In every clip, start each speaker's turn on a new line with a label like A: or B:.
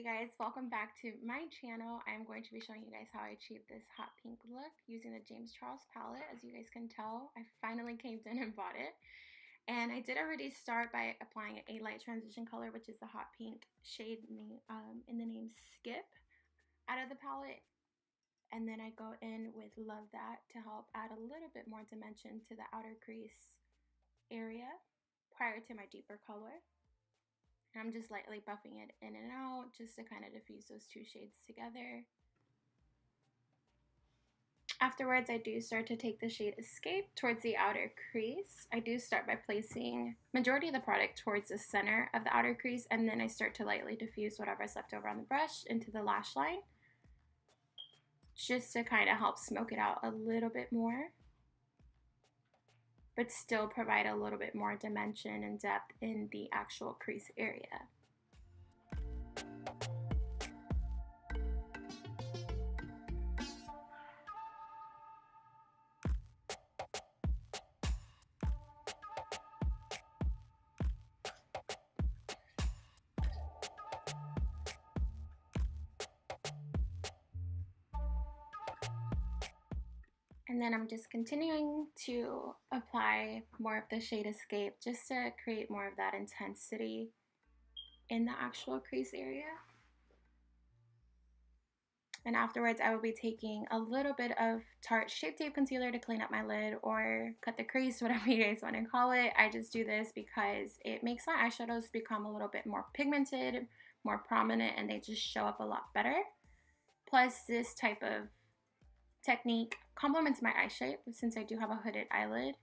A: guys, welcome back to my channel. I'm going to be showing you guys how I achieved this hot pink look using the James Charles palette. As you guys can tell, I finally came in and bought it. And I did already start by applying a light transition color, which is the hot pink shade in the name Skip out of the palette. And then I go in with Love That to help add a little bit more dimension to the outer crease area prior to my deeper color. I'm just lightly buffing it in and out just to kind of diffuse those two shades together. Afterwards, I do start to take the shade Escape towards the outer crease. I do start by placing majority of the product towards the center of the outer crease, and then I start to lightly diffuse whatever's left over on the brush into the lash line, just to kind of help smoke it out a little bit more, but still provide a little bit more dimension and depth in the actual crease area. And then I'm just continuing to apply more of the shade Escape just to create more of that intensity in the actual crease area. And afterwards, I will be taking a little bit of Tarte Shape Tape Concealer to clean up my lid or cut the crease, whatever you guys want to call it. I just do this because it makes my eyeshadows become a little bit more pigmented, more prominent, and they just show up a lot better. Plus, this type of technique complements my eye shape since I do have a hooded eyelid.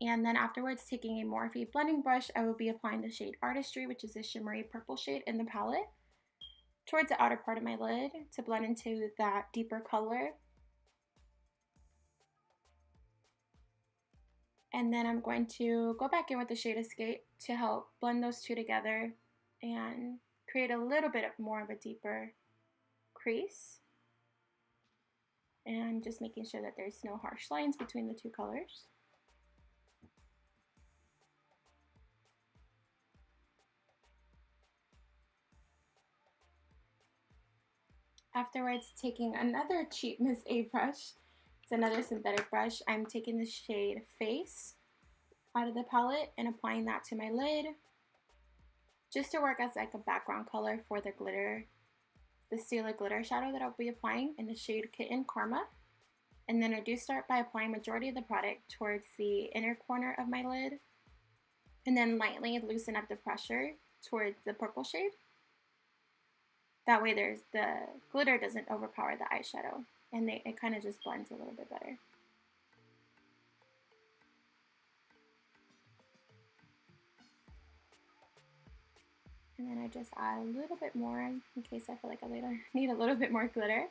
A: And then afterwards, taking a Morphe blending brush, I will be applying the shade Artistry, which is a shimmery purple shade in the palette, towards the outer part of my lid to blend into that deeper color. And then I'm going to go back in with the shade Escape to help blend those two together and create a little bit more of a deeper crease. And just making sure that there's no harsh lines between the two colors. Afterwards, taking another cheap Miss A brush, it's another synthetic brush, I'm taking the shade Face out of the palette and applying that to my lid just to work as like a background color for the glitter, the Stila glitter shadow that I'll be applying in the shade Kitten Karma. And then I do start by applying majority of the product towards the inner corner of my lid and then lightly loosen up the pressure towards the purple shade. That way the glitter doesn't overpower the eyeshadow and it kind of just blends a little bit better. And then I just add a little bit more in case I feel like I later need a little bit more glitter.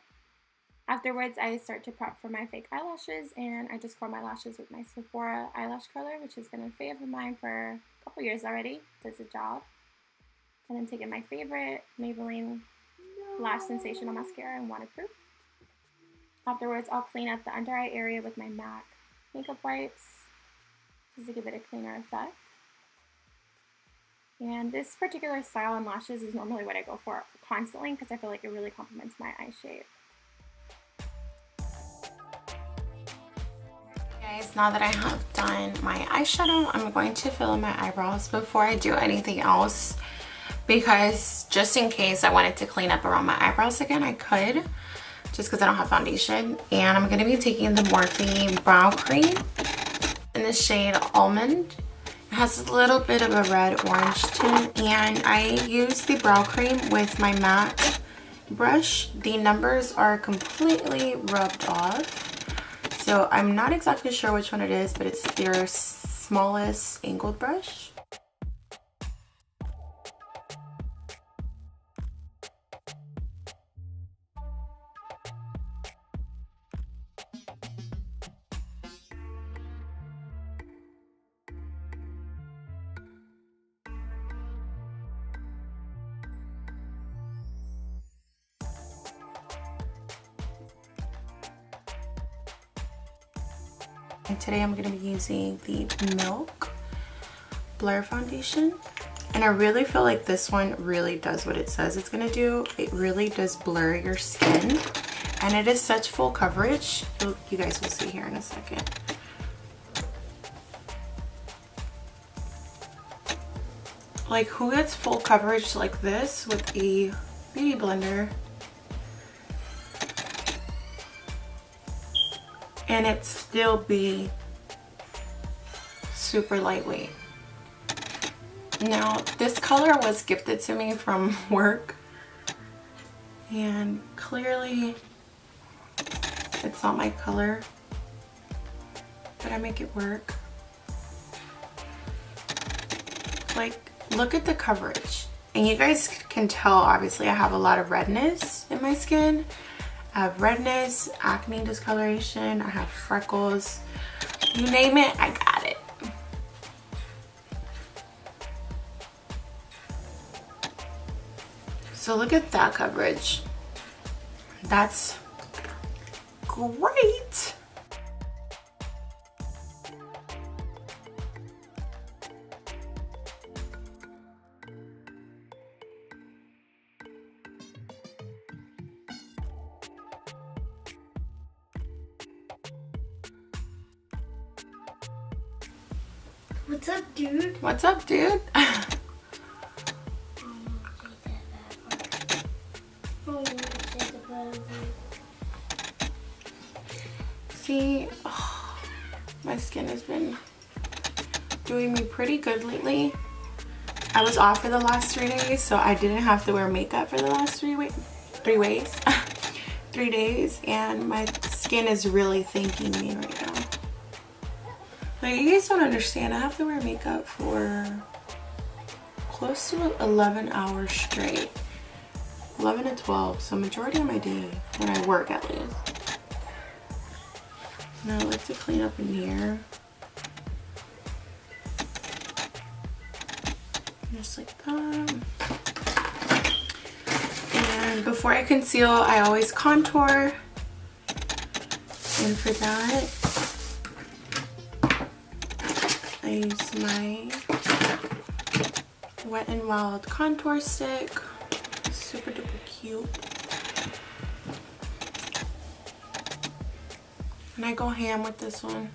A: Afterwards, I start to prep for my fake eyelashes, and I just curl my lashes with my Sephora eyelash curler, which has been a fave of mine for a couple years already. Does the job. And then taking my favorite Maybelline Lash Sensational Mascara in Waterproof. Afterwards, I'll clean up the under eye area with my MAC makeup wipes just to give it a cleaner effect. And this particular style on lashes is normally what I go for constantly because I feel like it really complements my eye shape. Guys, now that I have done my eyeshadow, I'm going to fill in my eyebrows before I do anything else because just in case I wanted to clean up around my eyebrows again, I could just because I don't have foundation. And I'm going to be taking the Morphe Brow Cream in the shade Almond. It has a little bit of a red-orange tint, and I use the brow cream with my MAC brush. The numbers are completely rubbed off. So I'm not exactly sure which one it is, but it's their smallest angled brush. And today I'm going to be using the Milk Blur Foundation.
B: And I really feel like this one really does what it says it's gonna do. It really does blur your skin. And it is such full coverage. You guys will see here in a second. Like, who gets full coverage like this with a beauty blender? And it still be super lightweight. Now, this color was gifted to me from work, and clearly it's not my color, but I make it work. Like, look at the coverage. And you guys can tell, obviously, I have a lot of redness in my skin. I have redness, acne discoloration, I have freckles. You name it, I got it. So look at that coverage. That's great.
C: What's up, dude?
B: What's up, dude? See, oh, my skin has been doing me pretty good lately. I was off for the last 3 days, so I didn't have to wear makeup for the last 3 days, and my skin is really thanking me right now. Like, you guys don't understand, I have to wear makeup for close to 11 hours straight. 11 to 12, so majority of my day when I work, at least. Now I like to clean up in here. Just like that. And before I conceal, I always contour. And for that, I use my Wet n Wild contour stick. Super duper cute. And I go ham with this one.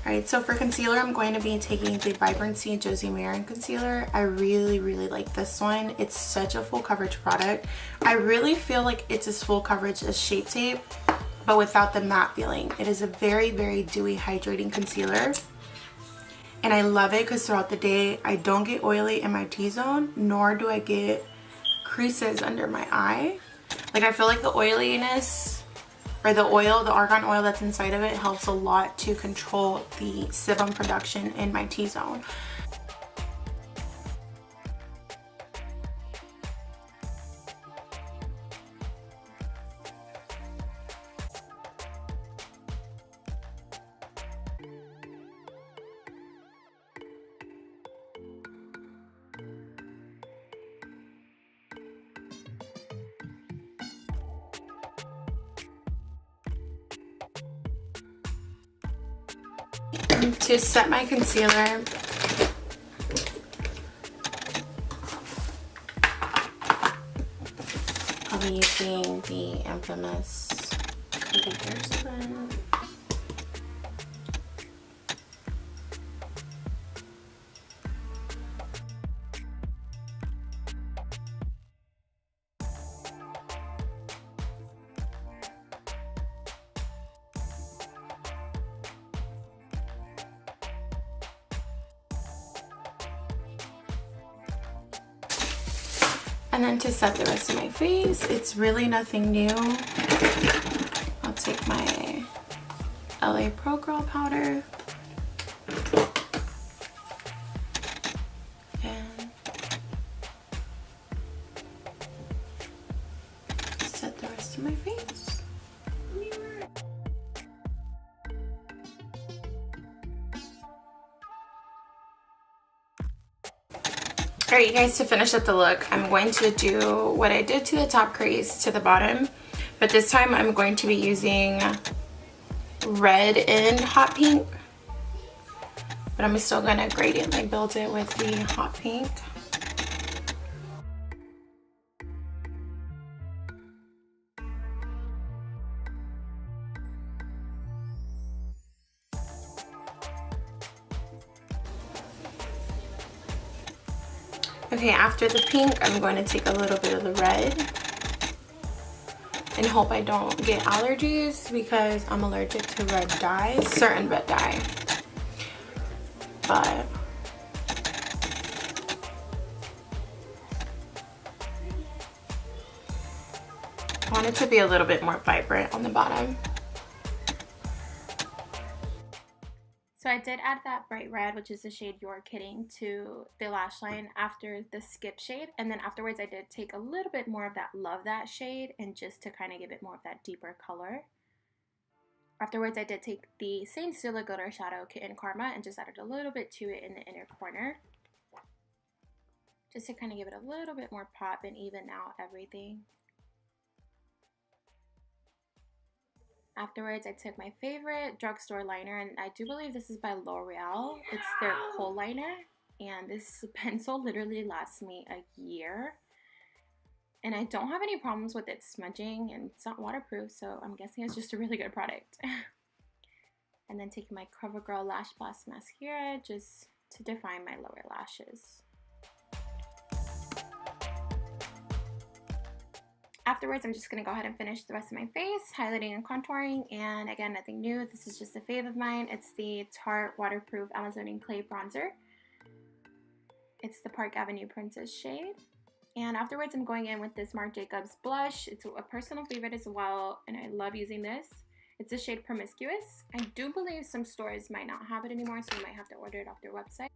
B: Alright, so for concealer, I'm going to be taking the Vibrancy Josie Maran concealer. I really like this one. It's such a full coverage product. I really feel like it's as full coverage as Shape Tape, but without the matte feeling. It is a very dewy, hydrating concealer. And I love it because throughout the day, I don't get oily in my T-zone, nor do I get creases under my eye. Like, I feel like the oiliness, or the oil, the argan oil that's inside of it, helps a lot to control the sebum production in my T-zone. To set my concealer, I'll be using the infamous Hair Spin. And then to set the rest of my face, it's really nothing new. I'll take my LA Pro Girl powder and set the rest of my face. Alright, you guys, to finish up the look, I'm going to do what I did to the top crease to the bottom, but this time I'm going to be using red and hot pink, but I'm still going to gradiently build it with the hot pink. Okay, after the pink, I'm going to take a little bit of the red and hope I don't get allergies because I'm allergic to red dye, certain red dye. But I want it to be a little bit more vibrant on the bottom.
A: So I did add that bright red, which is the shade You're Kidding, to the lash line after the skip shade. And then afterwards I did take a little bit more of that Love That shade and just to kind of give it more of that deeper color. Afterwards I did take the same Stila Glitter Shadow Kitten Karma and just added a little bit to it in the inner corner. Just to kind of give it a little bit more pop and even out everything. Afterwards, I took my favorite drugstore liner, and I do believe this is by L'Oreal. It's their Kohl liner, and this pencil literally lasts me a year. And I don't have any problems with it smudging, and it's not waterproof, so I'm guessing it's just a really good product. And then taking my CoverGirl Lash Blast Mascara just to define my lower lashes. Afterwards, I'm just going to go ahead and finish the rest of my face, highlighting and contouring. And again, nothing new. This is just a fave of mine. It's the Tarte Waterproof Amazonian Clay Bronzer. It's the Park Avenue Princess shade. And afterwards, I'm going in with this Marc Jacobs blush. It's a personal favorite as well, and I love using this. It's the shade Promiscuous. I do believe some stores might not have it anymore, so you might have to order it off their website.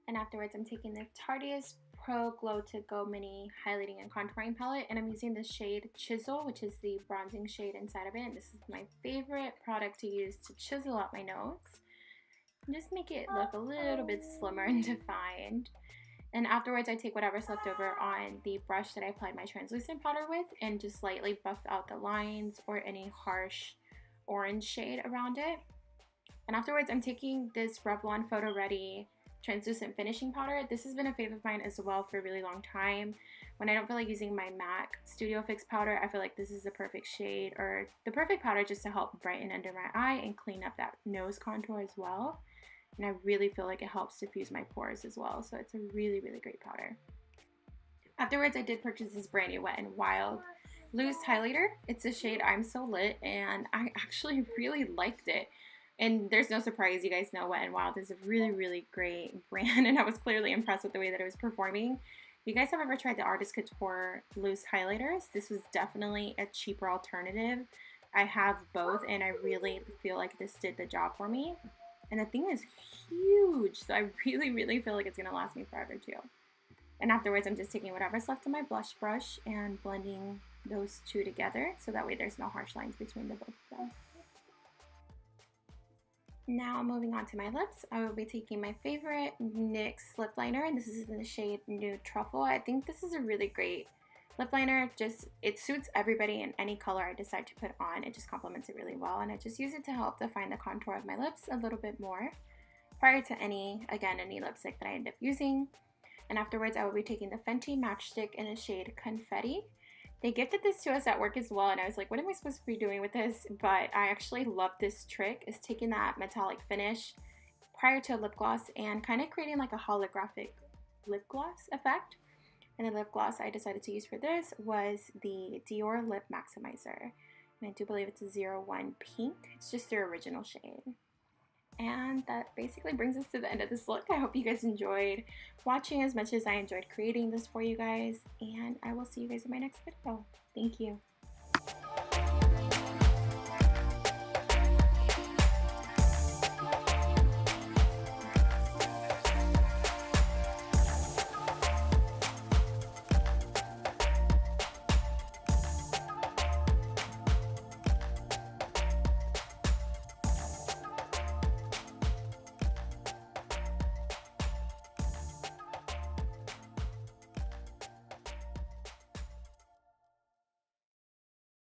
A: And afterwards, I'm taking the Tarteist Pro Glow to Go Mini Highlighting and Contouring Palette, and I'm using the shade Chisel, which is the bronzing shade inside of it. And this is my favorite product to use to chisel out my nose and just make it look a little bit slimmer and defined. And afterwards, I take whatever's left over on the brush that I applied my translucent powder with and just lightly buff out the lines or any harsh orange shade around it. And afterwards, I'm taking this Revlon Photo Ready translucent finishing powder. This has been a favorite of mine as well for a really long time. When I don't feel like using my MAC Studio Fix powder, I feel like this is the perfect shade or the perfect powder just to help brighten under my eye and clean up that nose contour as well. And I really feel like it helps diffuse my pores as well. So it's a really, really great powder. Afterwards, I did purchase this brand new Wet n Wild loose highlighter. It's a shade I'm So Lit, and I actually really liked it. And there's no surprise, you guys know Wet n Wild is a really, really great brand, and I was clearly impressed with the way that it was performing. If you guys have ever tried the Artist Couture loose highlighters, this was definitely a cheaper alternative. I have both, and I really feel like this did the job for me. And the thing is huge, so I really, really feel like it's going to last me forever too. And afterwards, I'm just taking whatever's left on my blush brush and blending those two together, so that way there's no harsh lines between the both of them. Now moving on to my lips, I will be taking my favorite NYX lip liner, and this is in the shade Nude Truffle. I think this is a really great lip liner. It suits everybody in any color I decide to put on. It just complements it really well, and I just use it to help define the contour of my lips a little bit more prior to any lipstick that I end up using. And afterwards, I will be taking the Fenty Matchstick in the shade Confetti. They gifted this to us at work as well, and I was like, what am I supposed to be doing with this? But I actually love this trick, is taking that metallic finish prior to a lip gloss and kind of creating like a holographic lip gloss effect. And the lip gloss I decided to use for this was the Dior Lip Maximizer. And I do believe it's a 01 Pink. It's just their original shade. And that basically brings us to the end of this look. I hope you guys enjoyed watching as much as I enjoyed creating this for you guys. And I will see you guys in my next video. Thank you.